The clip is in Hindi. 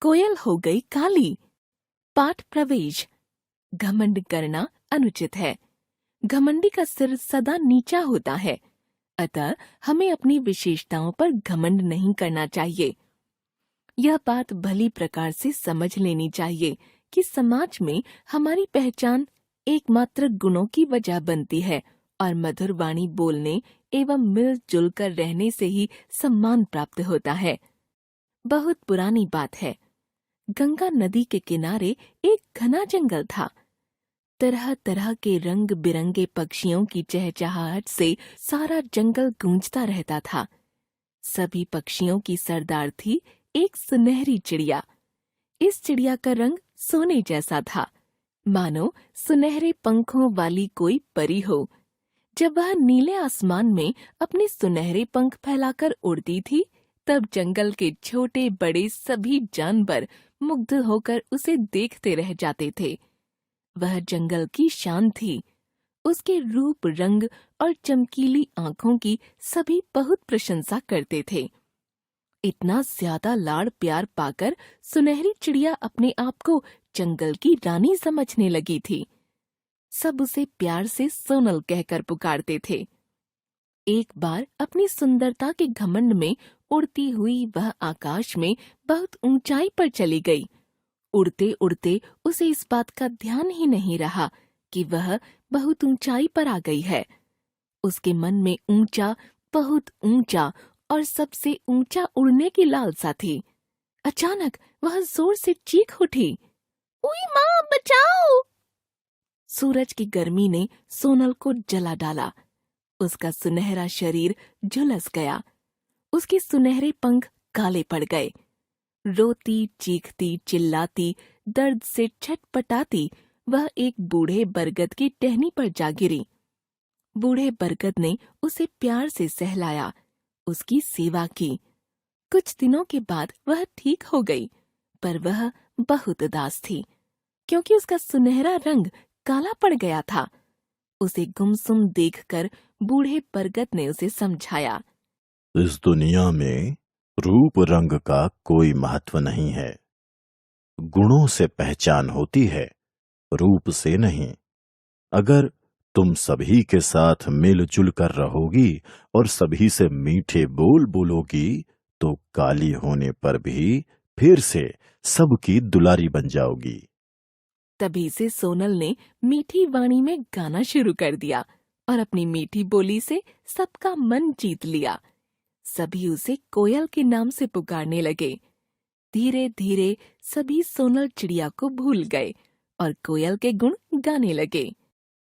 कोयल हो गई काली। पाठ प्रवेश। घमंड करना अनुचित है। घमंडी का सिर सदा नीचा होता है, अतः हमें अपनी विशेषताओं पर घमंड नहीं करना चाहिए। यह बात भली प्रकार से समझ लेनी चाहिए कि समाज में हमारी पहचान एकमात्र गुणों की वजह बनती है और मधुर वाणी बोलने एवं मिलजुल कर रहने से ही सम्मान प्राप्त होता है। बहुत पुरानी बात है। गंगा नदी के किनारे एक घना जंगल था। तरह तरह के रंग बिरंगे पक्षियों की चहचहाहट से सारा जंगल गूंजता रहता था। सभी पक्षियों की सरदार थी एक सुनहरी चिड़िया। इस चिड़िया का रंग सोने जैसा था, मानो सुनहरे पंखों वाली कोई परी हो। जब वह नीले आसमान में अपने सुनहरे पंख फैलाकर उड़ती थी, तब जंगल के छोटे बड़े सभी जानवर मुग्ध होकर उसे देखते रह जाते थे। वह जंगल की शान थी। उसके रूप रंग और चमकीली आंखों की सभी बहुत प्रशंसा करते थे। इतना ज्यादा लाड़ प्यार पाकर सुनहरी चिड़िया अपने आप को जंगल की रानी समझने लगी थी। सब उसे प्यार से सोनल कहकर पुकारते थे। एक बार अपनी सुंदरता के घमंड में उड़ती हुई वह आकाश में बहुत ऊंचाई पर चली गई। उड़ते उड़ते उसे इस बात का ध्यान ही नहीं रहा कि वह बहुत ऊंचाई पर आ गई है। उसके मन में ऊंचा, बहुत ऊंचा और सबसे ऊंचा उड़ने की लालसा थी। अचानक वह जोर से चीख उठी, "उई माँ, बचाओ!" सूरज की गर्मी ने सोनल को जला डाला। उसका सुनहरा शरीर झुलस गया। उसके सुनहरे पंख काले पड़ गए। रोती, चीखती, चिल्लाती, दर्द से छटपटाती वह एक बूढ़े बरगद की टहनी पर जा गिरी। बूढ़े बरगद ने उसे प्यार से सहलाया, उसकी सेवा की। कुछ दिनों के बाद वह ठीक हो गई, पर वह बहुत उदास थी, क्योंकि उसका सुनहरा रंग काला पड़ गया था। उसे गुमसुम देखकर बूढ़े बरगद ने उसे समझाया, इस दुनिया में रूप रंग का कोई महत्व नहीं है। गुणों से पहचान होती है, रूप से नहीं। अगर तुम सभी के साथ मिलजुल कर रहोगी और सभी से मीठे बोल बोलोगी, तो काली होने पर भी फिर से सबकी दुलारी बन जाओगी। तभी से सोनल ने मीठी वाणी में गाना शुरू कर दिया और अपनी मीठी बोली से सबका मन जीत लिया। सभी उसे कोयल के नाम से पुकारने लगे। धीरे धीरे सभी सोनल चिड़िया को भूल गए और कोयल के गुण गाने लगे।